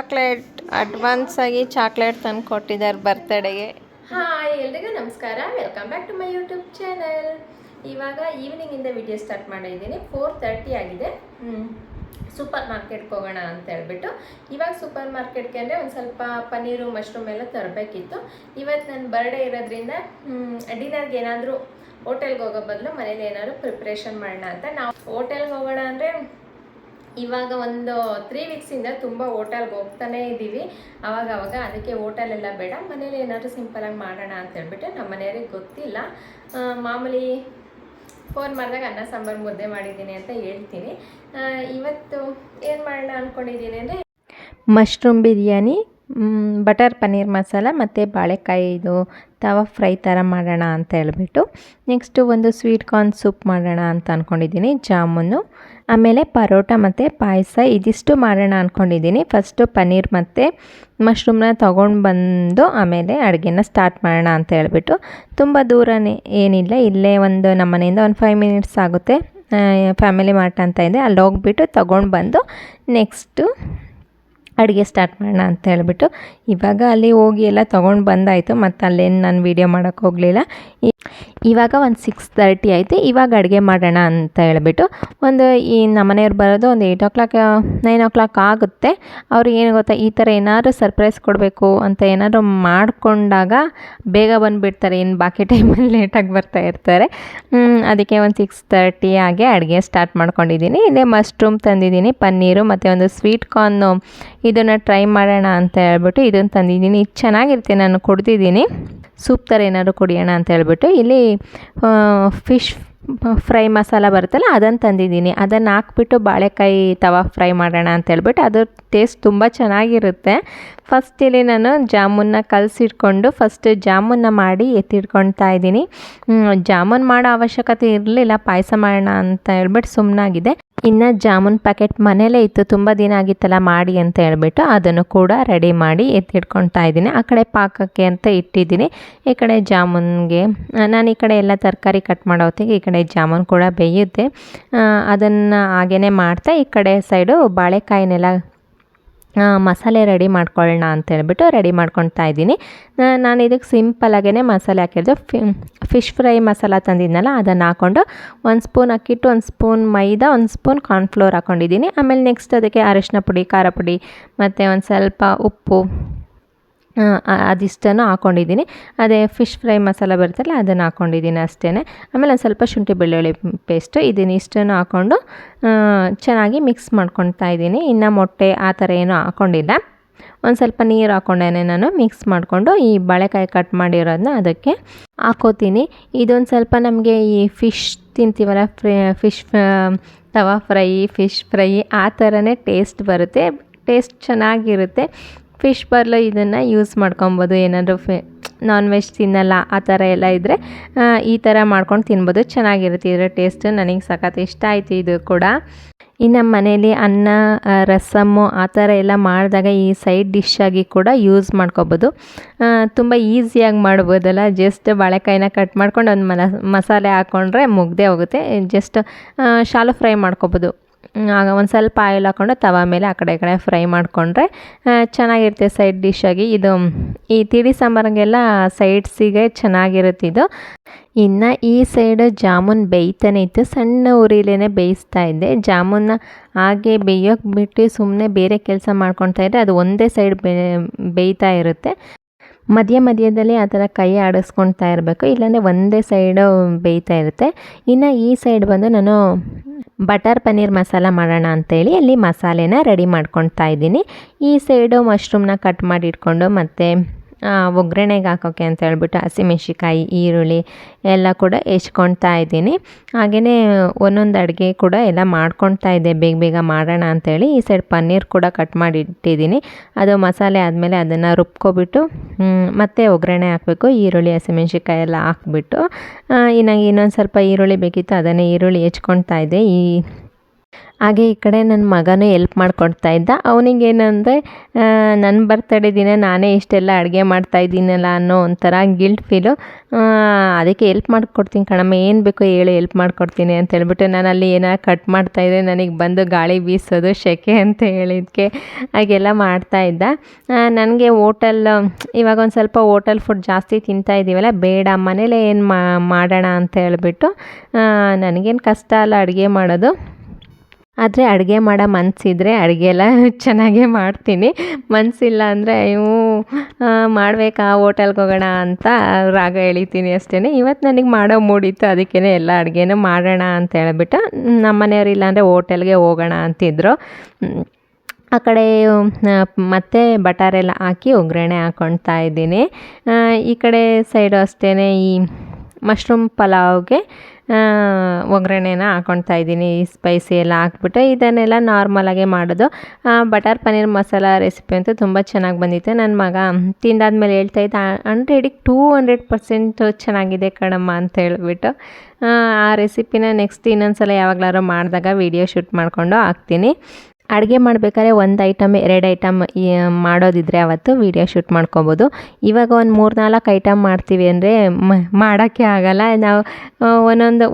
Chocolate advance ಆಗಿ chocolate ತಂದು ಕೊಟ್ಟಿದ್ದಾರೆ ಬರ್ತಡೆಗೆ. ಹಾಯ್ ಎಲ್ರಿಗೂ ನಮಸ್ಕಾರ, welcome back to my YouTube channel. ಇವಾಗ ಈವ್ನಿಂಗಿಂದ ವಿಡಿಯೋ ಸ್ಟಾರ್ಟ್ ಮಾಡಿದ್ದೀನಿ. 4:30 ಆಗಿದೆ. ಸೂಪರ್ ಮಾರ್ಕೆಟ್ಗೆ ಹೋಗೋಣ ಅಂತ ಹೇಳ್ಬಿಟ್ಟು ಇವಾಗ ಸೂಪರ್ ಮಾರ್ಕೆಟ್ಗೆ ಅಂದರೆ ಒಂದು ಸ್ವಲ್ಪ ಪನ್ನೀರು ಮಶ್ರೂಮ್ ಎಲ್ಲ ತರಬೇಕಿತ್ತು. ಇವತ್ತು ನನ್ನ ಬರ್ಡೇ ಇರೋದ್ರಿಂದ ಡಿನ್ನರ್ಗೆ ಏನಾದರೂ ಹೋಟೆಲ್ಗೆ ಹೋಗೋ ಬದಲು ಮನೇಲಿ ಏನಾದರೂ ಪ್ರಿಪ್ರೇಷನ್ ಮಾಡೋಣ ಅಂತ. ನಾವು ಹೋಟೆಲ್ಗೆ ಹೋಗೋಣ ಅಂದರೆ ಇವಾಗ ಒಂದು 3 ವೀಕ್ಸಿಂದ ತುಂಬ ಹೋಟೆಲ್ಗೆ ಹೋಗ್ತಾನೇ ಇದ್ದೀವಿ ಅವಾಗ. ಅದಕ್ಕೆ ಹೋಟೆಲೆಲ್ಲ ಬೇಡ, ಮನೇಲಿ ಏನಾದರೂ ಸಿಂಪಲಾಗಿ ಮಾಡೋಣ ಅಂತ ಹೇಳ್ಬಿಟ್ಟು ನಮ್ಮ ಮನೆಯವ್ರಿಗೆ ಗೊತ್ತಿಲ್ಲ. ಮಾಮೂಲಿ ಫೋನ್ ಮಾಡಿದಾಗ ಅನ್ನ ಸಾಂಬಾರು ಮುದ್ದೆ ಮಾಡಿದ್ದೀನಿ ಅಂತ ಹೇಳ್ತೀನಿ. ಇವತ್ತು ಏನು ಮಾಡೋಣ ಅಂದ್ಕೊಂಡಿದ್ದೀನಿ ಅಂದರೆ ಮಶ್ರೂಮ್ ಬಿರಿಯಾನಿ, ಬಟರ್ ಪನ್ನೀರ್ ಮಸಾಲ ಮತ್ತು ಬಾಳೆಕಾಯಿದು ತವಾ ಫ್ರೈ ಥರ ಮಾಡೋಣ ಅಂತ ಹೇಳ್ಬಿಟ್ಟು. ನೆಕ್ಸ್ಟು ಒಂದು ಸ್ವೀಟ್ ಕಾರ್ನ್ ಸೂಪ್ ಮಾಡೋಣ ಅಂತ ಅಂದ್ಕೊಂಡಿದ್ದೀನಿ. ಜಾಮೂನು, ಆಮೇಲೆ ಪರೋಟ ಮತ್ತು ಪಾಯಸ, ಇದಿಷ್ಟು ಮಾಡೋಣ ಅಂದ್ಕೊಂಡಿದ್ದೀನಿ. ಫಸ್ಟು ಪನ್ನೀರ್ ಮತ್ತು ಮಶ್ರೂಮ್ನ ತೊಗೊಂಡು ಬಂದು ಆಮೇಲೆ ಅಡುಗೆನ ಸ್ಟಾರ್ಟ್ ಮಾಡೋಣ ಅಂತ ಹೇಳ್ಬಿಟ್ಟು. ತುಂಬ ದೂರನೇ ಏನಿಲ್ಲ, ಇಲ್ಲೇ ಒಂದು ನಮ್ಮ ಮನೆಯಿಂದ ಒಂದು 5 ಮಿನಿಟ್ಸ್ ಆಗುತ್ತೆ. ಫ್ಯಾಮಿಲಿ ಮಾರ್ಟ್ ಅಂತ ಇದೆ, ಅಲ್ಲಿ ಹೋಗ್ಬಿಟ್ಟು ತೊಗೊಂಡು ಬಂದು ನೆಕ್ಸ್ಟು ಅಡುಗೆ ಸ್ಟಾರ್ಟ್ ಮಾಡೋಣ ಅಂತ ಹೇಳ್ಬಿಟ್ಟು ಇವಾಗ ಅಲ್ಲಿ ಹೋಗಿ ಎಲ್ಲ ತೊಗೊಂಡು ಬಂದಾಯಿತು. ಮತ್ತು ಅಲ್ಲೇನು ನಾನು ವೀಡಿಯೋ ಮಾಡೋಕ್ಕೆ ಹೋಗಲಿಲ್ಲ. ಇವಾಗ ಒಂದು 6:30 ಆಯಿತು. ಇವಾಗ ಅಡುಗೆ ಮಾಡೋಣ ಅಂತ ಹೇಳ್ಬಿಟ್ಟು ಈ ನಮ್ಮನೆಯವ್ರು ಬರೋದು ಒಂದು 8 o'clock 9 o'clock ಆಗುತ್ತೆ. ಅವ್ರು ಏನು ಗೊತ್ತಾ, ಈ ಥರ ಏನಾದರೂ ಸರ್ಪ್ರೈಸ್ ಕೊಡಬೇಕು ಅಂತ ಏನಾದರೂ ಮಾಡಿಕೊಂಡಾಗ ಬೇಗ ಬಂದುಬಿಡ್ತಾರೆ, ಇನ್ನು ಬಾಕಿ ಟೈಮಲ್ಲಿ ಲೇಟಾಗಿ ಬರ್ತಾ ಇರ್ತಾರೆ. ಅದಕ್ಕೆ ಒಂದು 6:30 ಆಗಿ ಅಡುಗೆ ಸ್ಟಾರ್ಟ್ ಮಾಡ್ಕೊಂಡಿದ್ದೀನಿ. ಇಲ್ಲೇ ಮಶ್ರೂಮ್ ತಂದಿದ್ದೀನಿ, ಪನ್ನೀರು ಮತ್ತು ಒಂದು ಸ್ವೀಟ್ ಕಾರ್ನು, ಇದನ್ನು ಟ್ರೈ ಮಾಡೋಣ ಅಂತ ಹೇಳ್ಬಿಟ್ಟು ಇದನ್ನು ತಂದಿದ್ದೀನಿ. ಇದು ಚೆನ್ನಾಗಿರುತ್ತೆ, ನಾನು ಕುಡ್ದಿದ್ದೀನಿ. ಸೂಪ್ ಥರ ಏನಾದರೂ ಕುಡಿಯೋಣ ಅಂತ ಹೇಳ್ಬಿಟ್ಟು ಇಲ್ಲಿ ಫಿಶ್ ಫ್ರೈ ಮಸಾಲ ಬರುತ್ತಲ್ಲ ಅದನ್ನು ತಂದಿದ್ದೀನಿ. ಅದನ್ನು ಹಾಕ್ಬಿಟ್ಟು ಬಾಳೆಕಾಯಿ ತವಾ ಫ್ರೈ ಮಾಡೋಣ ಅಂತ ಹೇಳ್ಬಿಟ್ಟು ಅದು ಟೇಸ್ಟ್ ತುಂಬ ಚೆನ್ನಾಗಿರುತ್ತೆ. ಫಸ್ಟ್ ಇಲ್ಲಿ ನಾನು ಜಾಮೂನ್ನ ಕಲಸಿಟ್ಕೊಂಡು ಫಸ್ಟ್ ಜಾಮೂನ್ನ ಮಾಡಿ ಎತ್ತಿಟ್ಕೊಳ್ತಾ ಇದ್ದೀನಿ. ಜಾಮೂನ್ ಮಾಡೋ ಅವಶ್ಯಕತೆ ಇರಲಿಲ್ಲ, ಪಾಯಸ ಮಾಡೋಣ ಅಂತ ಹೇಳ್ಬಿಟ್ಟು ಸುಮ್ಮನಾಗಿದೆ. ಇನ್ನು ಜಾಮೂನ್ ಪ್ಯಾಕೆಟ್ ಮನೇಲೇ ಇತ್ತು, ತುಂಬ ದಿನ ಆಗಿತ್ತಲ್ಲ ಮಾಡಿ ಅಂತ ಹೇಳ್ಬಿಟ್ಟು ಅದನ್ನು ಕೂಡ ರೆಡಿ ಮಾಡಿ ಎತ್ತಿಟ್ಕೊಳ್ತಾ ಇದ್ದೀನಿ. ಆ ಕಡೆ ಪಾಕಕ್ಕೆ ಅಂತ ಇಟ್ಟಿದ್ದೀನಿ, ಈ ಕಡೆ ಜಾಮೂನ್ಗೆ ನಾನು ಈ ಕಡೆ ಎಲ್ಲ ತರಕಾರಿ ಕಟ್ ಮಾಡೋ ಹೊತ್ತಿಗೆ ಈ ಕಡೆ ಜಾಮೂನ್ ಕೂಡ ಬೇಯುತ್ತೆ. ಅದನ್ನು ಹಾಗೇ ಮಾಡ್ತಾ ಈ ಕಡೆ ಸೈಡು ಬಾಳೆಕಾಯಿನೆಲ್ಲ ಮಸಾಲೆ ರೆಡಿ ಮಾಡ್ಕೊಳ್ಳೋಣ ಅಂತ ಹೇಳ್ಬಿಟ್ಟು ರೆಡಿ ಮಾಡ್ಕೊಳ್ತಾ ಇದ್ದೀನಿ. ನಾನು ಇದಕ್ಕೆ ಸಿಂಪಲಾಗೇ ಮಸಾಲೆ ಹಾಕಿದ್ದು. ಫಿಶ್ ಫ್ರೈ ಮಸಾಲ ತಂದಿದ್ನಲ್ಲ ಅದನ್ನು ಹಾಕ್ಕೊಂಡು 1 ಸ್ಪೂನ್ ಅಕ್ಕಿಟ್ಟು, 1 ಸ್ಪೂನ್ ಮೈದಾ, 1 ಸ್ಪೂನ್ ಕಾರ್ನ್ಫ್ಲೋರ್ ಹಾಕ್ಕೊಂಡಿದ್ದೀನಿ. ಆಮೇಲೆ ನೆಕ್ಸ್ಟ್ ಅದಕ್ಕೆ ಅರಿಶಿನ ಪುಡಿ, ಖಾರ ಪುಡಿ ಮತ್ತು ಒಂದು ಸ್ವಲ್ಪ ಉಪ್ಪು, ಅದಿಷ್ಟನ್ನು ಹಾಕ್ಕೊಂಡಿದ್ದೀನಿ. ಅದೇ ಫಿಶ್ ಫ್ರೈ ಮಸಾಲ ಬರುತ್ತಲ್ಲ ಅದನ್ನು ಹಾಕ್ಕೊಂಡಿದ್ದೀನಿ ಅಷ್ಟೇ. ಆಮೇಲೆ ಒಂದು ಸ್ವಲ್ಪ ಶುಂಠಿ ಬೆಳ್ಳುಳ್ಳಿ ಪೇಸ್ಟು, ಇಷ್ಟನ್ನು ಹಾಕ್ಕೊಂಡು ಚೆನ್ನಾಗಿ ಮಿಕ್ಸ್ ಮಾಡ್ಕೊಳ್ತಾ ಇದ್ದೀನಿ. ಇನ್ನು ಮೊಟ್ಟೆ ಆ ಥರ ಏನೂ ಹಾಕ್ಕೊಂಡಿಲ್ಲ. ಒಂದು ಸ್ವಲ್ಪ ನೀರು ಹಾಕ್ಕೊಂಡೇನೆ ನಾನು ಮಿಕ್ಸ್ ಮಾಡಿಕೊಂಡು ಈ ಬಾಳೆಕಾಯಿ ಕಟ್ ಮಾಡಿರೋದನ್ನ ಅದಕ್ಕೆ ಹಾಕೋತೀನಿ. ಇದೊಂದು ಸ್ವಲ್ಪ ನಮಗೆ ಈ ಫಿಶ್ ತಿಂತೀವಲ್ಲ, ಫಿಶ್ ತವಾ ಫ್ರೈ, ಫಿಶ್ ಫ್ರೈ ಆ ಥರನೇ ಟೇಸ್ಟ್ ಬರುತ್ತೆ, ಟೇಸ್ಟ್ ಚೆನ್ನಾಗಿರುತ್ತೆ. ಫಿಶ್ ಬದಲು ಇದನ್ನು ಯೂಸ್ ಮಾಡ್ಕೊಬೋದು. ಏನಾದರೂ ನಾನ್ ವೆಜ್ ತಿನ್ನಲ್ಲ ಆ ಥರ ಎಲ್ಲ ಇದ್ದರೆ ಈ ಥರ ಮಾಡ್ಕೊಂಡು ತಿನ್ಬೋದು, ಚೆನ್ನಾಗಿರುತ್ತೆ. ಇದರ ಟೇಸ್ಟು ನನಗೆ ಸಖತ್ ಇಷ್ಟ ಆಯಿತು ಇದು ಕೂಡ. ಇನ್ನು ನಮ್ಮ ಮನೇಲಿ ಅನ್ನ, ರಸಮ್ಮು ಆ ಥರ ಎಲ್ಲ ಮಾಡಿದಾಗ ಈ ಸೈಡ್ ಡಿಶ್ ಆಗಿ ಕೂಡ ಯೂಸ್ ಮಾಡ್ಕೊಬೋದು. ತುಂಬ ಈಸಿಯಾಗಿ ಮಾಡ್ಬೋದಲ್ಲ. ಜಸ್ಟ್ ಬಾಳೆಕಾಯಿನ ಕಟ್ ಮಾಡ್ಕೊಂಡು ಒಂದು ಮಸಾಲೆ ಹಾಕ್ಕೊಂಡ್ರೆ ಮುಗ್ದೇ ಹೋಗುತ್ತೆ. ಜಸ್ಟ್ ಶಾಲೋ ಫ್ರೈ ಮಾಡ್ಕೊಬೋದು. ಆಗ ಒಂದು ಸ್ವಲ್ಪ ಆಯಿಲ್ ಹಾಕ್ಕೊಂಡು ತವಾ ಮೇಲೆ ಆ ಕಡೆ ಈ ಕಡೆ ಫ್ರೈ ಮಾಡಿಕೊಂಡ್ರೆ ಚೆನ್ನಾಗಿರುತ್ತೆ ಸೈಡ್ ಡಿಶ್ಶಾಗಿ. ಇದು ಈ ತಿಳಿ ಸಾಂಬಾರಿಗೆಲ್ಲ ಸೈಡ್ಸಿಗೆ ಚೆನ್ನಾಗಿರುತ್ತೆ ಇದು. ಇನ್ನು ಈ ಸೈಡು ಜಾಮೂನ್ ಬೇಯ್ತಾನೆ ಇತ್ತು, ಸಣ್ಣ ಉರಿಲೇ ಬೇಯಿಸ್ತಾ ಇದ್ದೆ. ಜಾಮೂನ್ನ ಹಾಗೆ ಬೇಯೋಕ್ಕೆ ಬಿಟ್ಟು ಸುಮ್ಮನೆ ಬೇರೆ ಕೆಲಸ ಮಾಡ್ಕೊತಾ ಇದ್ದರೆ ಅದು ಒಂದೇ ಸೈಡ್ ಬೇಯ್ತಾ ಇರುತ್ತೆ. ಮಧ್ಯದಲ್ಲಿ ಆ ಥರ ಕೈ ಆಡಿಸ್ಕೊಳ್ತಾ ಇರಬೇಕು, ಇಲ್ಲಾಂದರೆ ಒಂದೇ ಸೈಡು ಬೇಯ್ತಾ ಇರುತ್ತೆ. ಇನ್ನು ಈ ಸೈಡ್ ಬಂದು ನಾನು ಬಟರ್ ಪನ್ನೀರ್ ಮಸಾಲ ಮಾಡೋಣ ಅಂತೇಳಿ ಅಲ್ಲಿ ಮಸಾಲೆನ ರೆಡಿ ಮಾಡ್ಕೊಳ್ತಾ ಇದ್ದೀನಿ. ಈ ಸೈಡು ಮಶ್ರೂಮ್ನ ಕಟ್ ಮಾಡಿ ಇಟ್ಕೊಂಡು ಮತ್ತು ಒಗ್ಗರಣೆಗೆ ಹಾಕೋಕ್ಕೆ ಅಂತ ಹೇಳ್ಬಿಟ್ಟು ಹಸಿಮೆಣ್ಸಿಕಾಯಿ, ಈರುಳ್ಳಿ ಎಲ್ಲ ಕೂಡ ಹೆಚ್ಕೊಳ್ತಾ ಇದ್ದೀನಿ. ಹಾಗೆಯೇ ಒಂದೊಂದು ಅಡುಗೆ ಕೂಡ ಎಲ್ಲ ಮಾಡ್ಕೊಳ್ತಾ ಇದ್ದೆ ಬೇಗ ಮಾಡೋಣ ಅಂಥೇಳಿ. ಈ ಸೈಡ್ ಪನ್ನೀರ್ ಕೂಡ ಕಟ್ ಮಾಡಿ ಇಟ್ಟಿದ್ದೀನಿ. ಅದು ಮಸಾಲೆ ಆದಮೇಲೆ ಅದನ್ನು ರುಬ್ಕೊಬಿಟ್ಟು ಮತ್ತೆ ಒಗ್ಗರಣೆ ಹಾಕಬೇಕು. ಈರುಳ್ಳಿ, ಹಸಿಮೆಣ್ಸಿಕಾಯಿ ಎಲ್ಲ ಹಾಕ್ಬಿಟ್ಟು ನನಗೆ ಇನ್ನೊಂದು ಸ್ವಲ್ಪ ಈರುಳ್ಳಿ ಬೇಕಿತ್ತು, ಅದನ್ನೇ ಈರುಳ್ಳಿ ಹೆಚ್ಕೊಳ್ತಾ ಇದ್ದೆ. ಹಾಗೆ ಈ ಕಡೆ ನನ್ನ ಮಗನೂ ಎಲ್ಪ್ ಮಾಡಿಕೊಡ್ತಾ ಇದ್ದ. ಅವನಿಗೇನಂದರೆ ನನ್ನ ಬರ್ತಡೇ ದಿನ ನಾನೇ ಇಷ್ಟೆಲ್ಲ ಅಡುಗೆ ಮಾಡ್ತಾಯಿದ್ದೀನಲ್ಲ ಅನ್ನೋ ಒಂಥರ ಗಿಲ್ಟ್ ಫೀಲು. ಅದಕ್ಕೆ ಎಲ್ಪ್ ಮಾಡಿಕೊಡ್ತೀನಿ ಕಣಮ್ಮ, ಏನು ಬೇಕೋ ಹೇಳು ಹೆಲ್ಪ್ ಮಾಡಿಕೊಡ್ತೀನಿ ಅಂತ ಹೇಳ್ಬಿಟ್ಟು ನಾನು ಅಲ್ಲಿ ಏನಾರು ಕಟ್ ಮಾಡ್ತಾಯಿದ್ರೆ ನನಗೆ ಬಂದು ಗಾಳಿ ಬೀಸೋದು ಸೆಕೆ ಅಂತ ಹೇಳಿದ್ದಕ್ಕೆ ಹಾಗೆಲ್ಲ ಮಾಡ್ತಾಯಿದ್ದ. ನನಗೆ ಇವಾಗ ಒಂದು ಸ್ವಲ್ಪ ಹೋಟೆಲ್ ಫುಡ್ ಜಾಸ್ತಿ ತಿಂತಾ ಇದ್ದೀವಲ್ಲ, ಬೇಡ ಮನೇಲೇ ಏನು ಮಾಡೋಣ ಅಂತ ಹೇಳ್ಬಿಟ್ಟು ನನಗೇನು ಕಷ್ಟ ಅಲ್ಲ ಅಡುಗೆ ಮಾಡೋದು. ಆದರೆ ಅಡುಗೆ ಮಾಡೋ ಮನಸ್ಸಿದ್ರೆ ಅಡುಗೆ ಎಲ್ಲ ಚೆನ್ನಾಗೇ ಮಾಡ್ತೀನಿ. ಮನಸ್ಸಿಲ್ಲ ಅಂದರೆ ಮಾಡಬೇಕಾ ಹೋಟೆಲ್ಗೆ ಹೋಗೋಣ ಅಂತ ರಾಗ ಎಳಿತೀನಿ ಅಷ್ಟೇ. ಇವತ್ತು ನನಗೆ ಮಾಡೋ ಮೂಡಿತ್ತು, ಅದಕ್ಕೇ ಎಲ್ಲ ಅಡುಗೆನೂ ಮಾಡೋಣ ಅಂತ ಹೇಳ್ಬಿಟ್ಟು ನಮ್ಮ ಮನೆಯವ್ರು ಇಲ್ಲಾಂದರೆ ಹೋಟೆಲ್ಗೆ ಹೋಗೋಣ ಅಂತಿದ್ರು. ಆ ಕಡೆ ಮತ್ತೆ ಬಟಾರೆಲ್ಲ ಹಾಕಿ ಒಗ್ಗರಣೆ ಹಾಕ್ಕೊಳ್ತಾ ಇದ್ದೀನಿ. ಈ ಕಡೆ ಸೈಡು ಅಷ್ಟೇ ಈ ಮಶ್ರೂಮ್ ಪಲಾವ್ಗೆ ಒಗ್ಗರಣೆನ ಹಾಕ್ಕೊಳ್ತಾ ಇದ್ದೀನಿ. ಸ್ಪೈಸಿ ಎಲ್ಲ ಹಾಕ್ಬಿಟ್ಟು ಇದನ್ನೆಲ್ಲ ನಾರ್ಮಲಾಗೆ ಮಾಡೋದು. ಬಟರ್ ಪನ್ನೀರ್ ಮಸಾಲ ರೆಸಿಪಿ ಅಂತೂ ತುಂಬ ಚೆನ್ನಾಗಿ ಬಂದಿತ್ತು. ನನ್ನ ಮಗ ತಿಂದಾದ್ಮೇಲೆ ಹೇಳ್ತಾಯಿದ್ದ 100ಗೆ 200% ಚೆನ್ನಾಗಿದೆ ಕಣಮ್ಮ ಅಂತ ಹೇಳ್ಬಿಟ್ಟು. ಆ ರೆಸಿಪಿನ ನೆಕ್ಸ್ಟ್ ಇನ್ನೊಂದ್ಸಲ ಯಾವಾಗಲಾರು ಮಾಡಿದಾಗ ವೀಡಿಯೋ ಶೂಟ್ ಮಾಡಿಕೊಂಡು ಹಾಕ್ತೀನಿ. ಅಡುಗೆ ಮಾಡಬೇಕಾದ್ರೆ 1 ಐಟಮ್ 2 ಐಟಮ್ ಮಾಡೋದಿದ್ರೆ ಅವತ್ತು ವೀಡಿಯೋ ಶೂಟ್ ಮಾಡ್ಕೊಬೋದು. ಇವಾಗ ಒಂದು 3-4 ಐಟಮ್ ಮಾಡ್ತೀವಿ ಅಂದರೆ ಮಾಡೋಕ್ಕೆ ಆಗೋಲ್ಲ. ನಾವು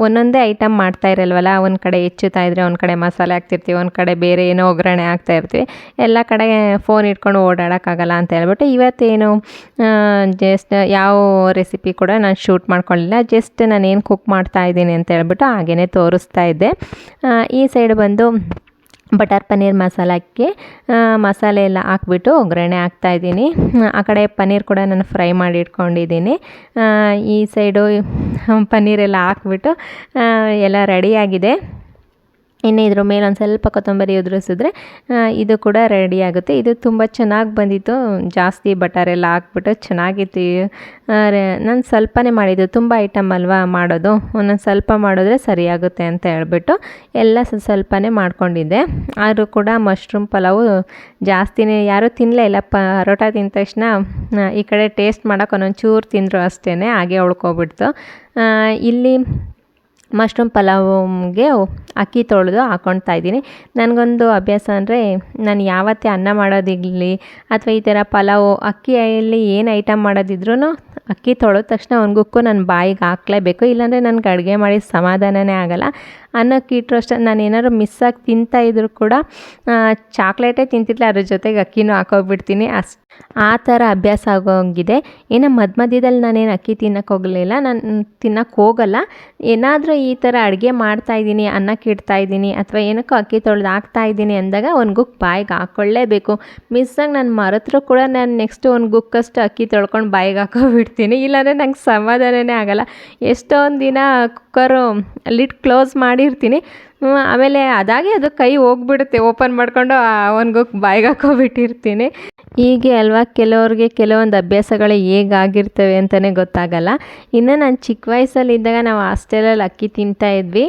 ಒಂದೊಂದೇ ಐಟಮ್ ಮಾಡ್ತಾ ಇರಲ್ವಲ್ಲ, ಒಂದು ಕಡೆ ಹೆಚ್ಚುತ್ತಾ ಇದ್ರೆ ಒಂದು ಕಡೆ ಮಸಾಲೆ ಹಾಕ್ತಿರ್ತೀವಿ, ಒಂದು ಕಡೆ ಬೇರೆ ಏನೋ ಒಗ್ಗರಣೆ ಹಾಕ್ತಾಯಿರ್ತೀವಿ, ಎಲ್ಲ ಕಡೆ ಫೋನ್ ಇಟ್ಕೊಂಡು ಓಡಾಡೋಕ್ಕಾಗಲ್ಲ ಅಂತ ಹೇಳ್ಬಿಟ್ಟು ಇವತ್ತೇನು ಜಸ್ಟ್ ಯಾವ ರೆಸಿಪಿ ಕೂಡ ನಾನು ಶೂಟ್ ಮಾಡ್ಕೊಳ್ಳಿಲ್ಲ. ಜಸ್ಟ್ ನಾನು ಏನು ಕುಕ್ ಮಾಡ್ತಾ ಇದ್ದೀನಿ ಅಂತ ಹೇಳ್ಬಿಟ್ಟು ಹಾಗೇ ತೋರಿಸ್ತಾ ಇದ್ದೆ. ಈ ಸೈಡ್ ಬಂದು ಬಟರ್ ಪನ್ನೀರ್ ಮಸಾಲಕ್ಕೆ ಮಸಾಲೆ ಎಲ್ಲ ಹಾಕ್ಬಿಟ್ಟು ಒಗ್ಗರಣೆ ಹಾಕ್ತಾಯಿದ್ದೀನಿ. ಆ ಕಡೆ ಪನ್ನೀರ್ ಕೂಡ ನಾನು ಫ್ರೈ ಮಾಡಿ ಇಟ್ಕೊಂಡಿದ್ದೀನಿ. ಈ ಸೈಡು ಪನ್ನೀರೆಲ್ಲ ಹಾಕ್ಬಿಟ್ಟು ಎಲ್ಲ ರೆಡಿಯಾಗಿದೆ. ಇನ್ನು ಇದ್ರ ಮೇಲೆ ಒಂದು ಸ್ವಲ್ಪ ಕೊತ್ತಂಬರಿ ಉದುರಿಸಿದ್ರೆ ಇದು ಕೂಡ ರೆಡಿ ಆಗುತ್ತೆ. ಇದು ತುಂಬ ಚೆನ್ನಾಗಿ ಬಂದಿತ್ತು, ಜಾಸ್ತಿ ಬಟರೆಲ್ಲ ಹಾಕ್ಬಿಟ್ಟು ಚೆನ್ನಾಗಿತ್ತು. ನಾನು ಸ್ವಲ್ಪನೇ ಮಾಡಿದ್ದು, ತುಂಬ ಐಟಮ್ ಅಲ್ವಾ ಮಾಡೋದು, ಒಂದೊಂದು ಸ್ವಲ್ಪ ಮಾಡಿದ್ರೆ ಸರಿಯಾಗುತ್ತೆ ಅಂತ ಹೇಳ್ಬಿಟ್ಟು ಎಲ್ಲ ಸ್ವಲ್ಪನೇ ಮಾಡ್ಕೊಂಡಿದ್ದೆ. ಆದರೂ ಕೂಡ ಮಶ್ರೂಮ್ ಪಲಾವು ಜಾಸ್ತಿನೇ ಯಾರೂ ತಿನ್ನಲೇ ಇಲ್ಲ. ಪರೋಟ ತಿಂದ ತಕ್ಷಣ ಈ ಕಡೆ ಟೇಸ್ಟ್ ಮಾಡೋಕೆ ಒಂದೊಂದು ಚೂರು ತಿಂದರು ಅಷ್ಟೇ, ಹಾಗೆ ಉಳ್ಕೊಬಿಡ್ತು. ಇಲ್ಲಿ ಮಶ್ರೂಮ್ ಪಲಾವ್ಗೆ ಅಕ್ಕಿ ತೊಳೆದು ಹಾಕ್ಕೊಳ್ತಾ ಇದ್ದೀನಿ. ನನಗೊಂದು ಅಭ್ಯಾಸ ಅಂದರೆ ನಾನು ಯಾವತ್ತೇ ಅನ್ನ ಮಾಡೋದಿರಲಿ ಅಥವಾ ಈ ಥರ ಪಲಾವು ಅಕ್ಕಿಯಲ್ಲಿ ಏನು ಐಟಮ್ ಮಾಡೋದಿದ್ರೂ ಅಕ್ಕಿ ತೊಳೆದ ತಕ್ಷಣ ಒಂದು ಗುಕ್ಕು ನನ್ನ ಬಾಯಿಗೆ ಹಾಕ್ಲೇಬೇಕು, ಇಲ್ಲಾಂದರೆ ನನಗೆ ಅಡುಗೆ ಮಾಡಿ ಸಮಾಧಾನನೇ ಆಗೋಲ್ಲ. ಅನ್ನಕ್ಕೆ ಇಟ್ಟರು ಅಷ್ಟೇ, ನಾನು ಏನಾದ್ರು ಮಿಸ್ಸಾಗಿ ತಿಂತಾಯಿದ್ರು ಕೂಡ ಚಾಕ್ಲೇಟೇ ತಿಂತಿರ್ಲಿ ಅದ್ರ ಜೊತೆಗೆ ಅಕ್ಕಿನೂ ಹಾಕೋಗ್ಬಿಡ್ತೀನಿ. ಆ ಥರ ಅಭ್ಯಾಸ ಆಗೋಗಿದೆ. ಇನ್ನು ಮಧ್ಯದಲ್ಲಿ ನಾನೇನು ಅಕ್ಕಿ ತಿನ್ನೋಕ್ಕೆ ಹೋಗಲಿಲ್ಲ, ನಾನು ತಿನ್ನೋಕ್ಕೆ ಹೋಗಲ್ಲ. ಏನಾದರೂ ಈ ಥರ ಅಡುಗೆ ಮಾಡ್ತಾಯಿದ್ದೀನಿ, ಅನ್ನಕ್ಕೆ ಇಡ್ತಾಯಿದ್ದೀನಿ ಅಥವಾ ಏನಕ್ಕೋ ಅಕ್ಕಿ ತೊಳೆದು ಹಾಕ್ತಾಯಿದ್ದೀನಿ ಅಂದಾಗ ಒಂದು ಗುಕ್ ಬಾಯಿಗೆ ಹಾಕ್ಕೊಳ್ಳೇಬೇಕು. ಮಿಸ್ಸಾಗಿ ನಾನು ಮರೆತರೂ ಕೂಡ ನಾನು ನೆಕ್ಸ್ಟ್ ಒಂದು ಗುಕ್ಕಷ್ಟು ಅಕ್ಕಿ ತೊಳ್ಕೊಂಡು ಬಾಯಿಗೆ ಹಾಕೋಬಿಡ್ತೀನಿ, ಇಲ್ಲಾಂದರೆ ನಂಗೆ ಸಮಾಧಾನನೇ ಆಗೋಲ್ಲ. ಎಷ್ಟೊಂದು ದಿನ ಕುಕ್ಕರು ಲಿಡ್ ಕ್ಲೋಸ್ ಮಾಡಿರ್ತೀನಿ, ಆಮೇಲೆ ಅದಾಗೆ ಅದು ಕೈ ಹೋಗ್ಬಿಡುತ್ತೆ, ಓಪನ್ ಮಾಡ್ಕೊಂಡು ಒಂದು ಗುಕ್ ಬಾಯಿಗೆ ಹಾಕೋಬಿಟ್ಟಿರ್ತೀನಿ. ಹೀಗೆ ಅಲ್ವಾ ಕೆಲವ್ರಿಗೆ ಕೆಲವೊಂದು ಅಭ್ಯಾಸಗಳು ಹೇಗಾಗಿರ್ತವೆ ಅಂತಲೇ ಗೊತ್ತಾಗಲ್ಲ. ಇನ್ನು ನಾನು ಚಿಕ್ಕ ವಯಸ್ಸಲ್ಲಿದ್ದಾಗ ನಾವು ಹಾಸ್ಟೆಲಲ್ಲಿ ಅಕ್ಕಿ ತಿಂತಾಯಿದ್ವಿ.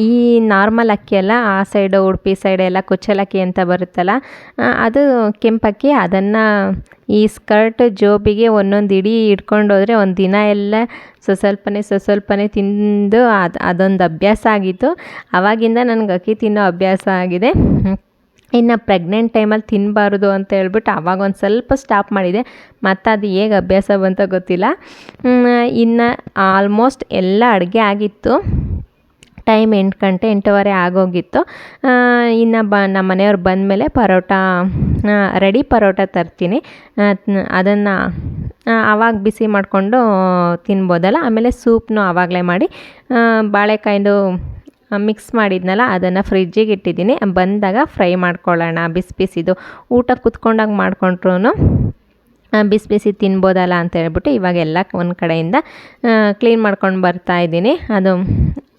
ಈ ನಾರ್ಮಲ್ ಅಕ್ಕಿ ಅಲ್ಲ, ಆ ಸೈಡು ಉಡುಪಿ ಸೈಡೆಲ್ಲ ಕುಚ್ಚಲಕ್ಕಿ ಅಂತ ಬರುತ್ತಲ್ಲ, ಅದು ಕೆಂಪಕ್ಕಿ. ಅದನ್ನು ಈ ಸ್ಕರ್ಟ್ ಜೋಬಿಗೆ ಒಂದೊಂದು ಇಡೀ ಇಟ್ಕೊಂಡು ಹೋದರೆ ಒಂದು ದಿನ ಎಲ್ಲ ಸ್ವಲ್ಪನೇ ತಿಂದು ಅದೊಂದು ಅಭ್ಯಾಸ ಆಗಿತ್ತು. ಆವಾಗಿಂದ ನನಗೆ ಅಕ್ಕಿ ತಿನ್ನೋ ಅಭ್ಯಾಸ ಆಗಿದೆ. ಇನ್ನು ಪ್ರೆಗ್ನೆಂಟ್ ಟೈಮಲ್ಲಿ ತಿನ್ನಬಾರ್ದು ಅಂತ ಹೇಳ್ಬಿಟ್ಟು ಆವಾಗ ಒಂದು ಸ್ವಲ್ಪ ಸ್ಟಾಪ್ ಮಾಡಿದೆ, ಮತ್ತು ಅದು ಹೇಗೆ ಅಭ್ಯಾಸ ಬಂತೋ ಗೊತ್ತಿಲ್ಲ. ಇನ್ನು ಆಲ್ಮೋಸ್ಟ್ ಎಲ್ಲ ಅಡುಗೆ ಆಗಿತ್ತು. ಟೈಮ್ 8 ಗಂಟೆ 8:15 ಆಗೋಗಿತ್ತು. ಇನ್ನು ನಮ್ಮ ಮನೆಯವ್ರು ಬಂದಮೇಲೆ ರೆಡಿ ಪರೋಟ ತರ್ತೀನಿ, ಅದನ್ನು ಆವಾಗ ಬಿಸಿ ಮಾಡಿಕೊಂಡು ತಿನ್ಬೋದಲ್ಲ. ಆಮೇಲೆ ಸೂಪ್ನು ಆವಾಗಲೇ ಮಾಡಿ ಬಾಳೆಕಾಯ್ದು ಮಿಕ್ಸ್ ಮಾಡಿದ್ನಲ್ಲ ಅದನ್ನು ಫ್ರಿಜ್ಜಿಗೆ ಇಟ್ಟಿದ್ದೀನಿ. ಬಂದಾಗ ಫ್ರೈ ಮಾಡ್ಕೊಳ್ಳೋಣ, ಬಿಸಿದು ಊಟ ಕುತ್ಕೊಂಡಾಗ ಮಾಡಿಕೊಂಡ್ರೂ ಬಿಸಿ ತಿನ್ಬೋದಲ್ಲ ಅಂತ ಹೇಳ್ಬಿಟ್ಟು ಇವಾಗೆಲ್ಲ ಒಂದು ಕಡೆಯಿಂದ ಕ್ಲೀನ್ ಮಾಡ್ಕೊಂಡು ಬರ್ತಾಯಿದ್ದೀನಿ. ಅದು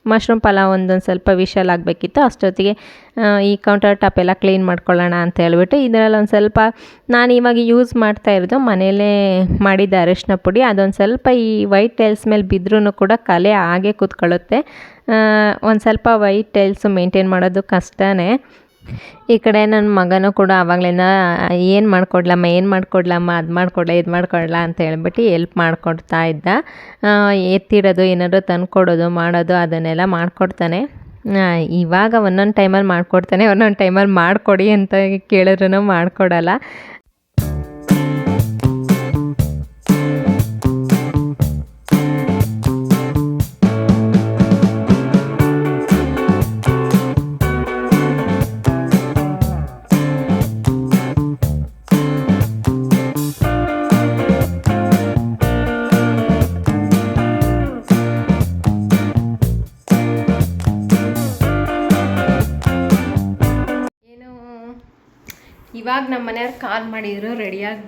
ಮಶ್ರೂಮ್ ಪಲಾವ್ ಒಂದೊಂದು ಸ್ವಲ್ಪ ವಿಷಲ್ ಆಗಬೇಕಿತ್ತು, ಅಷ್ಟೊತ್ತಿಗೆ ಈ ಕೌಂಟರ್ ಟಾಪ್ ಎಲ್ಲ ಕ್ಲೀನ್ ಮಾಡ್ಕೊಳ್ಳೋಣ ಅಂತ ಹೇಳ್ಬಿಟ್ಟು ಇದರಲ್ಲಿ ಒಂದು ಸ್ವಲ್ಪ ನಾನು ಇವಾಗ ಯೂಸ್ ಮಾಡ್ತಾ ಇರೋದು ಮನೆಯಲ್ಲೇ ಮಾಡಿದ ಅರಿಶಿನ ಪುಡಿ. ಅದೊಂದು ಸ್ವಲ್ಪ ಈ ವೈಟ್ ಟೈಲ್ಸ್ ಮೇಲೆ ಬಿದ್ದರೂ ಕೂಡ ಕಲೆ ಹಾಗೆ ಕೂತ್ಕೊಳ್ಳುತ್ತೆ. ಒಂದು ಸ್ವಲ್ಪ ವೈಟ್ ಟೈಲ್ಸು ಮೇಂಟೈನ್ ಮಾಡೋದು ಕಷ್ಟನೇ. ಈ ಕಡೆ ನನ್ನ ಮಗನೂ ಕೂಡ ಆವಾಗಲಿಂದ ಏನು ಮಾಡಿಕೊಡ್ಲಮ್ಮ ಅದು ಮಾಡಿಕೊಡ್ಲ ಇದು ಮಾಡಿಕೊಡ್ಲ ಅಂತ ಹೇಳ್ಬಿಟ್ಟು ಎಲ್ಪ್ ಮಾಡಿಕೊಡ್ತಾ ಇದ್ದ. ಎತ್ತಿಡೋದು ಏನಾದರೂ ತಂದುಕೊಡೋದು ಮಾಡೋದು ಅದನ್ನೆಲ್ಲ ಮಾಡಿಕೊಡ್ತಾನೆ. ಇವಾಗ ಒಂದೊಂದು ಟೈಮಲ್ಲಿ ಮಾಡಿಕೊಡ್ತಾನೆ, ಒಂದೊಂದು ಟೈಮಲ್ಲಿ ಮಾಡಿಕೊಡಿ ಅಂತ ಕೇಳಿದ್ರೂ ಮಾಡಿಕೊಡಲ್ಲ. ಇವಾಗ ನಮ್ಮ ಮನೆಯವ್ರು ಕಾಲ್ ಮಾಡಿದರು ರೆಡಿಯಾಗಿ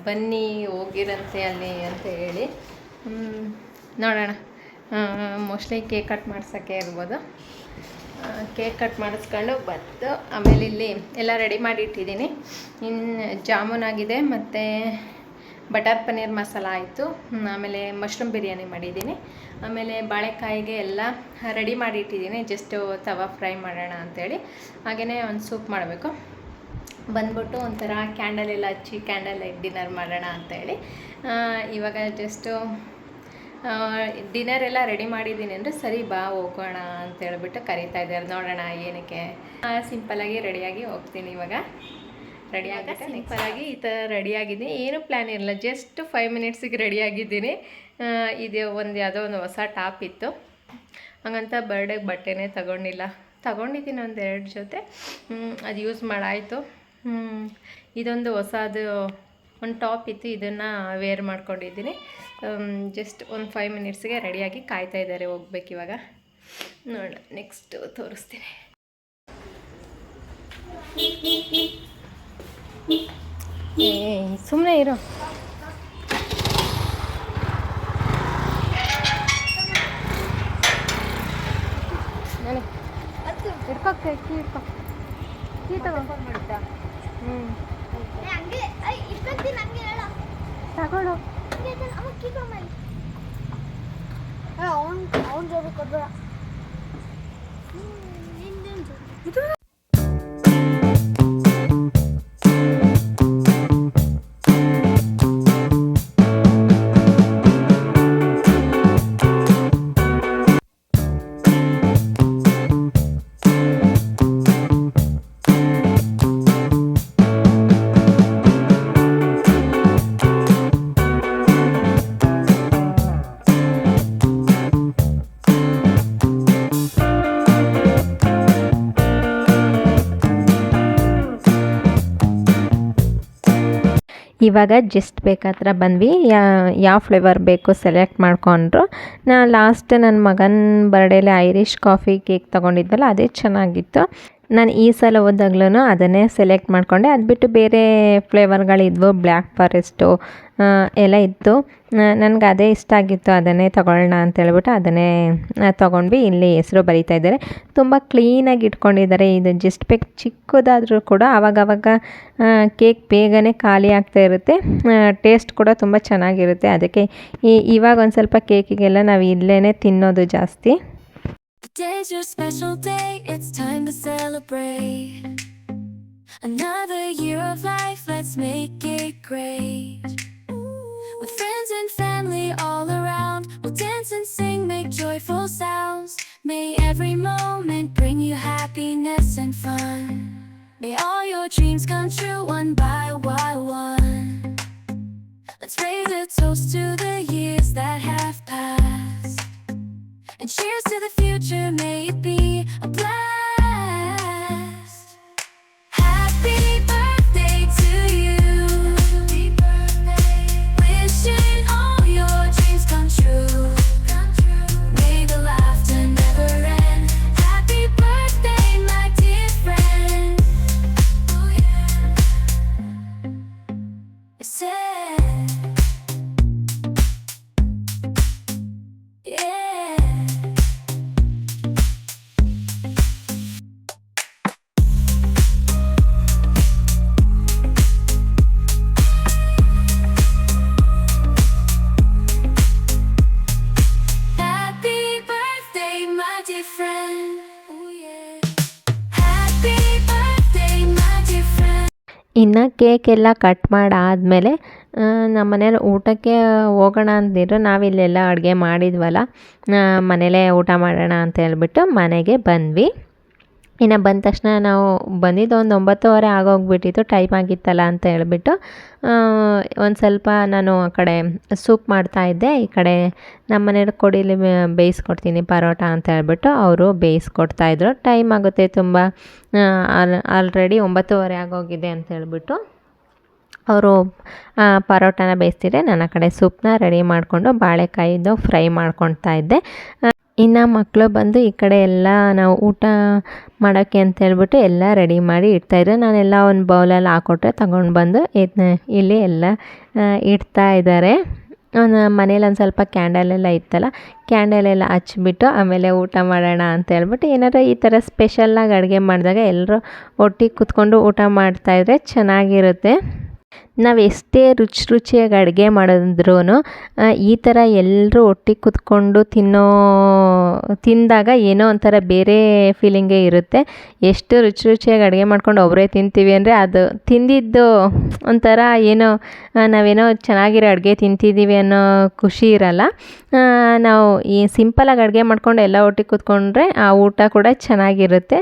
ಬನ್ನಿ ಹೋಗಿರಂತೆ ಅಲ್ಲಿ ಅಂತ ಹೇಳಿ. ನೋಡೋಣ, ಮೋಸ್ಟ್ಲಿ ಕೇಕ್ ಕಟ್ ಮಾಡ್ಸೋಕ್ಕೆ ಇರ್ಬೋದು. ಕೇಕ್ ಕಟ್ ಮಾಡಿಸ್ಕೊಂಡು ಬಂದು ಆಮೇಲೆ ಇಲ್ಲಿ ಎಲ್ಲ ರೆಡಿ ಮಾಡಿ ಇಟ್ಟಿದ್ದೀನಿ. ಇನ್ನು ಜಾಮೂನ್ ಆಗಿದೆ ಮತ್ತು ಬಟರ್ ಪನ್ನೀರ್ ಮಸಾಲ ಆಯಿತು. ಆಮೇಲೆ ಮಶ್ರೂಮ್ ಬಿರಿಯಾನಿ ಮಾಡಿದ್ದೀನಿ. ಆಮೇಲೆ ಬಾಳೆಕಾಯಿಗೆ ಎಲ್ಲ ರೆಡಿ ಮಾಡಿ ಇಟ್ಟಿದ್ದೀನಿ. ಜಸ್ಟು ತವಾ ಫ್ರೈ ಮಾಡೋಣ ಅಂಥೇಳಿ. ಹಾಗೆಯೇ ಒಂದು ಸೂಪ್ ಮಾಡಬೇಕು. ಬಂದ್ಬಿಟ್ಟು ಒಂಥರ ಕ್ಯಾಂಡಲ್ ಎಲ್ಲ ಹಚ್ಚಿ ಕ್ಯಾಂಡಲ್ ಲೈಟ್ ಡಿನ್ನರ್ ಮಾಡೋಣ ಅಂಥೇಳಿ ಇವಾಗ ಜಸ್ಟು ಡಿನ್ನರ್ ಎಲ್ಲ ರೆಡಿ ಮಾಡಿದ್ದೀನಿ ಅಂದರೆ ಸರಿ ಬಾ ಹೋಗೋಣ ಅಂತೇಳ್ಬಿಟ್ಟು ಕರೀತಾ ಇದ್ದಾರೆ. ನೋಡೋಣ ಏನಕ್ಕೆ. ಸಿಂಪಲ್ಲಾಗಿ ರೆಡಿಯಾಗಿ ಹೋಗ್ತೀನಿ. ಇವಾಗ ರೆಡಿಯಾಗಿ ಸಿಂಪಲ್ಲಾಗಿ ಈ ಥರ ರೆಡಿಯಾಗಿದ್ದೀನಿ. ಏನೂ ಪ್ಲ್ಯಾನ್ ಇರಲಿಲ್ಲ, ಜಸ್ಟ್ 5 ಮಿನಿಟ್ಸಿಗೆ ರೆಡಿಯಾಗಿದ್ದೀನಿ. ಇದು ಯಾವುದೋ ಒಂದು ಹೊಸ ಟಾಪ್ ಇತ್ತು, ಹಾಗಂತ ಬರ್ಡೇಗೆ ಬಟ್ಟೆನೇ ತಗೊಂಡಿದ್ದೀನಿ ಒಂದು 2 ಜೊತೆ. ಅದು ಯೂಸ್ ಮಾಡಾಯಿತು. ಇದೊಂದು ಹೊಸದು ಒಂದು ಟಾಪ್ ಇತ್ತು, ಇದನ್ನು ವೇರ್ ಮಾಡ್ಕೊಂಡಿದ್ದೀನಿ. ಜಸ್ಟ್ ಒಂದು 5 ಮಿನಿಟ್ಸ್ಗೆ ರೆಡಿಯಾಗಿ ಕಾಯ್ತಾ ಇದ್ದಾರೆ. ಹೋಗ್ಬೇಕು ಇವಾಗ. ನೋಡೋಣ, ನೆಕ್ಸ್ಟು ತೋರಿಸ್ತೀನಿ. ಸುಮ್ಮನೆ ಇರೋ. ಕೀ ತಗೊಂಡು ತಗೊಳ್ಳೋ. ಇವಾಗ ಜಸ್ಟ್ ಬೇಕಾದ್ರೆ ಬಂದ್ವಿ. ಯಾವ ಫ್ಲೇವರ್ ಬೇಕು ಸೆಲೆಕ್ಟ್ ಮಾಡ್ಕೊಂಡ್ರು. ಲಾಸ್ಟ್ ನನ್ನ ಮಗನ ಬರ್ಡೇಲಿ ಐರಿಷ್ ಕಾಫಿ ಕೇಕ್ ತೊಗೊಂಡಿದ್ವಲ್ಲ, ಅದೇ ಚೆನ್ನಾಗಿತ್ತು. ನಾನು ಈ ಸಲ ಹೋದಾಗ್ಲೂ ಅದನ್ನೇ ಸೆಲೆಕ್ಟ್ ಮಾಡಿಕೊಂಡೆ. ಅದು ಬಿಟ್ಟು ಬೇರೆ ಫ್ಲೇವರ್ಗಳಿದ್ವು, ಬ್ಲ್ಯಾಕ್ ಫಾರೆಸ್ಟು ಎಲ್ಲ ಇತ್ತು. ನನಗೆ ಅದೇ ಇಷ್ಟ ಆಗಿತ್ತು, ಅದನ್ನೇ ತೊಗೊಳ್ಳೋಣ ಅಂತೇಳ್ಬಿಟ್ಟು ಅದನ್ನೇ ತೊಗೊಂಡ್ವಿ. ಇಲ್ಲಿ ಹೆಸರು ಬರೀತಾ ಇದ್ದಾರೆ. ತುಂಬ ಕ್ಲೀನಾಗಿ ಇಟ್ಕೊಂಡಿದ್ದಾರೆ. ಇದು ಜಸ್ಟ್ ಚಿಕ್ಕದಾದರೂ ಕೂಡ ಆವಾಗವಾಗ ಕೇಕ್ ಬೇಗನೆ ಖಾಲಿ ಆಗ್ತಾ ಇರುತ್ತೆ. ಟೇಸ್ಟ್ ಕೂಡ ತುಂಬ ಚೆನ್ನಾಗಿರುತ್ತೆ. ಅದಕ್ಕೆ ಇವಾಗ ಒಂದು ಸ್ವಲ್ಪ ಕೇಕಿಗೆಲ್ಲ ನಾವು ಇಲ್ಲೇ ತಿನ್ನೋದು ಜಾಸ್ತಿ. Today's your special day, it's time to celebrate. Another year of life, let's make it great. With friends and family all around, we'll dance and sing, make joyful sounds. May every moment bring you happiness and fun. May all your dreams come true one by one. Let's raise a toast to the years that have passed. And cheers to the future, may it be a blast. Happy birthday to you. Happy birthday. Wishing all your dreams come true. May the laughter never end. Happy birthday, my dear friend. Oh yeah. I said ಇನ್ನು cake ಎಲ್ಲ cut ಮಾಡಾದಮೇಲೆ ನಮ್ಮ ಮನೇಲಿ ಊಟಕ್ಕೆ ಹೋಗೋಣ ಅಂದಿದ್ರು. ನಾವಿಲ್ಲೆಲ್ಲ ಅಡುಗೆ ಮಾಡಿದ್ವಲ್ಲ, ಮನೇಲೇ ಊಟ ಮಾಡೋಣ ಅಂತ ಹೇಳ್ಬಿಟ್ಟು ಮನೆಗೆ ಬಂದ್ವಿ. ಇನ್ನು ಬಂದ ತಕ್ಷಣ ನಾವು ಬಂದಿದ್ದು ಒಂದು 9:30 ಆಗೋಗ್ಬಿಟ್ಟಿತ್ತು, ಟೈಮ್ ಆಗಿತ್ತಲ್ಲ ಅಂತ ಹೇಳ್ಬಿಟ್ಟು ಒಂದು ಸ್ವಲ್ಪ ನಾನು ಆ ಕಡೆ ಸೂಪ್ ಮಾಡ್ತಾಯಿದ್ದೆ. ಈ ಕಡೆ ನಮ್ಮ ಮನೆಯವ್ರು ಕೊಡಿಲಿ ಬೇಯಿಸ್ಕೊಡ್ತೀನಿ ಪರೋಟ ಅಂತ ಹೇಳ್ಬಿಟ್ಟು ಅವರು ಬೇಯಿಸ್ಕೊಡ್ತಾಯಿದ್ರು. ಟೈಮ್ ಆಗುತ್ತೆ ತುಂಬ, ಆಲ್ರೆಡಿ 9:30 ಆಗೋಗಿದೆ ಅಂತ ಹೇಳ್ಬಿಟ್ಟು ಅವರು ಪರೋಟನ ಬೇಯಿಸ್ತಿದ್ರೆ ನಾನು ಆ ಕಡೆ ಸೂಪ್ನ ರೆಡಿ ಮಾಡಿಕೊಂಡು ಬಾಳೆಕಾಯಿದು ಫ್ರೈ ಮಾಡ್ಕೊಳ್ತಾ ಇದ್ದೆ. ಇನ್ನು ಮಕ್ಕಳು ಬಂದು ಈ ಕಡೆ ಎಲ್ಲ ನಾವು ಊಟ ಮಾಡೋಕ್ಕೆ ಅಂತ ಹೇಳ್ಬಿಟ್ಟು ಎಲ್ಲ ರೆಡಿ ಮಾಡಿ ಇಡ್ತಾಯಿದ್ರು. ನಾನೆಲ್ಲ ಒಂದು ಬೌಲಲ್ಲಿ ಹಾಕ್ಕೊಟ್ರೆ ತಗೊಂಡು ಬಂದು ಇಲ್ಲಿ ಎಲ್ಲ ಇಡ್ತಾ ಇದ್ದಾರೆ. ಮನೇಲಿ ಒಂದು ಸ್ವಲ್ಪ ಕ್ಯಾಂಡಲೆಲ್ಲ ಇತ್ತಲ್ಲ, ಕ್ಯಾಂಡಲೆಲ್ಲ ಹಚ್ಬಿಟ್ಟು ಆಮೇಲೆ ಊಟ ಮಾಡೋಣ ಅಂತ ಹೇಳ್ಬಿಟ್ಟು ಏನಾರು ಈ ಥರ ಸ್ಪೆಷಲ್ಲಾಗಿ ಅಡುಗೆ ಮಾಡಿದಾಗ ಎಲ್ಲರೂ ಒಟ್ಟಿಗೆ ಕೂತ್ಕೊಂಡು ಊಟ ಮಾಡ್ತಾಯಿದ್ರೆ ಚೆನ್ನಾಗಿರುತ್ತೆ. ನಾವು ಎಷ್ಟೇ ರುಚಿಯಾಗಿ ಅಡುಗೆ ಮಾಡಿದ್ರೂ ಈ ಥರ ಎಲ್ಲರೂ ಒಟ್ಟಿಗೆ ಕೂತ್ಕೊಂಡು ತಿಂದಾಗ ಏನೋ ಒಂಥರ ಬೇರೆ ಫೀಲಿಂಗೇ ಇರುತ್ತೆ. ಎಷ್ಟು ರುಚಿಯಾಗಿ ಅಡುಗೆ ಮಾಡ್ಕೊಂಡು ಒಬ್ಬರೇ ತಿಂತೀವಿ ಅಂದರೆ ಅದು ತಿಂದಿದ್ದು ಒಂಥರ ಏನೋ ನಾವೇನೋ ಚೆನ್ನಾಗಿರೋ ಅಡುಗೆ ತಿಂತಿದ್ದೀವಿ ಅನ್ನೋ ಖುಷಿ ಇರಲ್ಲ. ನಾವು ಈ ಸಿಂಪಲಾಗಿ ಅಡುಗೆ ಮಾಡ್ಕೊಂಡು ಎಲ್ಲ ಒಟ್ಟಿಗೆ ಕೂತ್ಕೊಂಡ್ರೆ ಆ ಊಟ ಕೂಡ ಚೆನ್ನಾಗಿರುತ್ತೆ.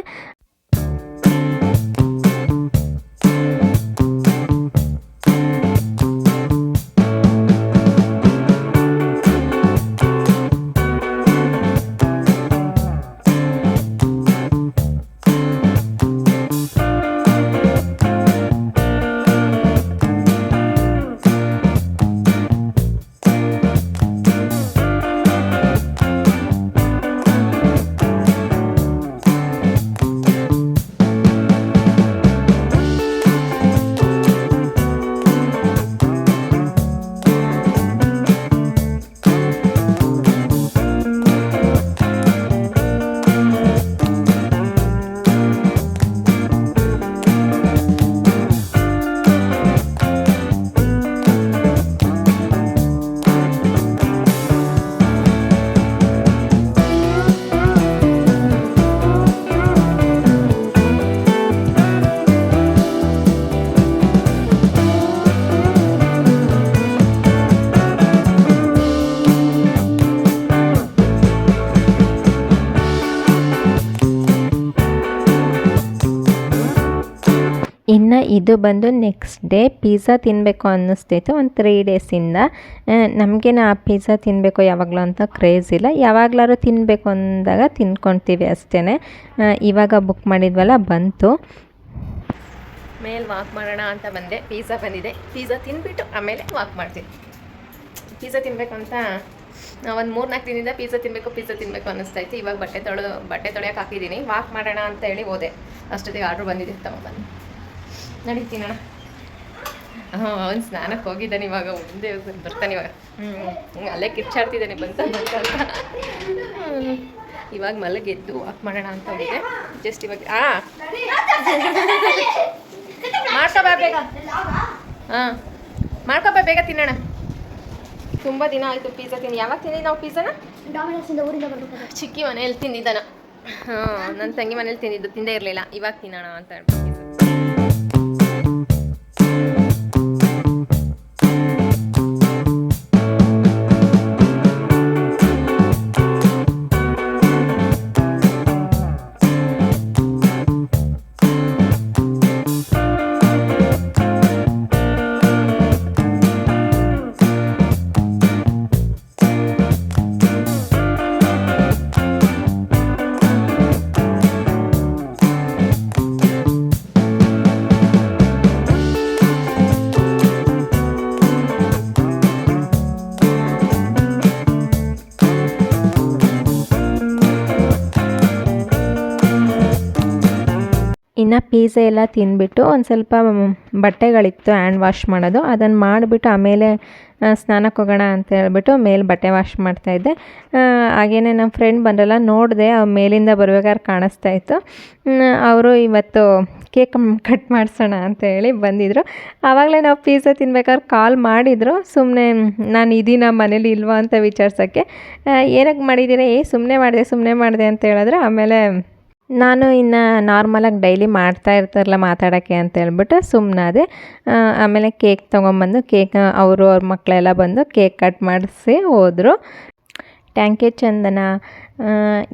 ಇನ್ನು ಇದು ಬಂದು ನೆಕ್ಸ್ಟ್ ಡೇ ಪಿಜ್ಜಾ ತಿನ್ನಬೇಕು ಅನ್ನಿಸ್ತಿತ್ತು ಒಂದು 3 ಡೇಸಿಂದ. ನಮಗೇನು ಆ ಪಿಜ್ಜಾ ತಿನ್ನಬೇಕು ಯಾವಾಗಲೂ ಅಂತ ಕ್ರೇಜ್ ಇಲ್ಲ, ಯಾವಾಗಲಾದ್ರು ತಿನ್ನಬೇಕು ಅಂದಾಗ ತಿನ್ಕೊಳ್ತೀವಿ ಅಷ್ಟೇ. ಇವಾಗ ಬುಕ್ ಮಾಡಿದ್ವಲ್ಲ ಬಂತು. ಮೇಲೆ ವಾಕ್ ಮಾಡೋಣ ಅಂತ ಬಂದೆ, ಪಿಜ್ಜಾ ಬಂದಿದೆ. ಪಿಜ್ಜಾ ತಿಂದ್ಬಿಟ್ಟು ಆಮೇಲೆ ವಾಕ್ ಮಾಡ್ತೀನಿ. ಪಿಜ್ಜಾ ತಿನ್ನಬೇಕು ಅಂತ ಒಂದು 3-4 ದಿನದಿಂದ ಪಿಜ್ಜಾ ತಿನ್ನಬೇಕು ಅನ್ನಿಸ್ತಾ ಇತ್ತು. ಇವಾಗ ಬಟ್ಟೆ ತೊಳೆಯೋಕೆ ಹಾಕಿದ್ದೀನಿ, ವಾಕ್ ಮಾಡೋಣ ಅಂತ ಹೇಳಿ ಹೋದೆ. ಅಷ್ಟೊತ್ತಿಗೆ ಆರ್ಡ್ರ್ ಬಂದಿದೆ, ತಗೊಂಡ್ಬಂದು ನಡೀತೀನಣ್ಣ. ಅವ್ನು ಸ್ನಾನಕ್ಕೆ ಹೋಗಿದ್ದಾನೆ, ಇವಾಗ ಮುಂದೆ ಬರ್ತಾನೆ. ಇವಾಗ ಅಲ್ಲೇ ಕಿರ್ಚಾಡ್ತಿದ್ದಾನೆ ಬಂತ ಇವಾಗ ಮಲಗೆದ್ದು ವಾಕ್ ಮಾಡೋಣ ಅಂತ ಹೋಗಿದೆ. ಜಸ್ಟ್ ಇವಾಗ ಮಾಡ್ಕೊಬಾ ಬೇಗ, ಮಾಡ್ಕೊಬಾ ಬೇಗ ತಿನ್ನೋಣ. ತುಂಬ ದಿನ ಆಯಿತು ಪಿಜ್ಜಾ ತಿಂದು. ಯಾವಾಗ ತಿಂದಿದ್ದು ನಾವು ಪಿಜ್ಜಾನ? ಚಿಕ್ಕಿ ಮನೇಲಿ ತಿಂದಿದ್ದಾನ. ನನ್ನ ತಂಗಿ ಮನೇಲಿ ತಿಂದೇ ಇರಲಿಲ್ಲ. ಇವಾಗ ತಿನ್ನೋಣ ಅಂತ ಹೇಳ್ಬಿಟ್ಟು ಇನ್ನು ಪಿಜ್ಜಾ ಎಲ್ಲ ತಿಂದ್ಬಿಟ್ಟು ಒಂದು ಸ್ವಲ್ಪ ಬಟ್ಟೆಗಳಿತ್ತು ಹ್ಯಾಂಡ್ ವಾಶ್ ಮಾಡೋದು, ಅದನ್ನು ಮಾಡಿಬಿಟ್ಟು ಆಮೇಲೆ ಸ್ನಾನಕ್ಕೆ ಹೋಗೋಣ ಅಂತ ಹೇಳ್ಬಿಟ್ಟು ಮೇಲೆ ಬಟ್ಟೆ ವಾಶ್ ಮಾಡ್ತಾಯಿದ್ದೆ. ಹಾಗೇನೆ ನಮ್ಮ ಫ್ರೆಂಡ್ ಬಂದಲ್ಲ, ನೋಡಿದೆ ಮೇಲಿಂದ ಬರ್ಬೇಕಾದ್ರೆ ಕಾಣಿಸ್ತಾ ಇತ್ತು. ಅವರು ಇವತ್ತು ಕೇಕ್ ಕಟ್ ಮಾಡಿಸೋಣ ಅಂತ ಹೇಳಿ ಬಂದಿದ್ದರು. ಆವಾಗಲೇ ನಾವು ಪಿಜ್ಜಾ ತಿನ್ಬೇಕಾದ್ರೆ ಕಾಲ್ ಮಾಡಿದರು. ಸುಮ್ಮನೆ ನಾನು ಇದೀನ ಮನೇಲಿ ಇಲ್ವಾ ಅಂತ ವಿಚಾರಿಸೋಕ್ಕೆ. ಏನಕ್ಕೆ ಮಾಡಿದ್ದೀರಾ? ಸುಮ್ಮನೆ ಮಾಡಿದೆ ಅಂತ ಹೇಳಿದ್ರು. ಆಮೇಲೆ ನಾನು ಇನ್ನು ನಾರ್ಮಲಾಗಿ ಡೈಲಿ ಮಾಡ್ತಾ ಇರ್ತಾರಲ್ಲ ಮಾತಾಡೋಕ್ಕೆ ಅಂತ ಹೇಳ್ಬಿಟ್ಟು ಸುಮ್ಮನಾದೆ. ಆಮೇಲೆ ಕೇಕ್ ತೊಗೊಂಬಂದು ಕೇಕ್ ಅವರು ಅವ್ರ ಮಕ್ಕಳೆಲ್ಲ ಬಂದು ಕೇಕ್ ಕಟ್ ಮಾಡಿಸಿ ಹೋದರು. ಥ್ಯಾಂಕ್ ಯು ಚಂದನ.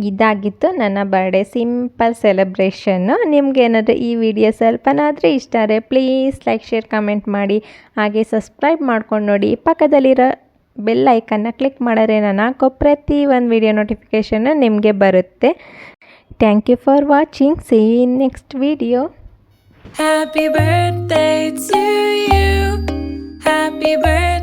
ಇದಾಗಿತ್ತು ನನ್ನ ಬರ್ಡೇ ಸಿಂಪಲ್ ಸೆಲೆಬ್ರೇಷನ್ನು. ನಿಮ್ಗೇನಾದರೂ ಈ ವಿಡಿಯೋ ಸ್ವಲ್ಪನಾದರೂ ಇಷ್ಟ ಆದರೆ ಪ್ಲೀಸ್ ಲೈಕ್ ಶೇರ್ ಕಮೆಂಟ್ ಮಾಡಿ, ಹಾಗೆ ಸಬ್ಸ್ಕ್ರೈಬ್ ಮಾಡ್ಕೊಂಡು ನೋಡಿ. ಪಕ್ಕದಲ್ಲಿರೋ ಬೆಲ್ ಐಕನ್ನ ಕ್ಲಿಕ್ ಮಾಡಿದ್ರೆ ನಾನು ಹಾಕೋ ಪ್ರತಿ ಒಂದು ವಿಡಿಯೋ ನೋಟಿಫಿಕೇಷನ್ನು ನಿಮಗೆ ಬರುತ್ತೆ. Thank you for watching. See you in next video. Happy birthday to you. Happy birthday.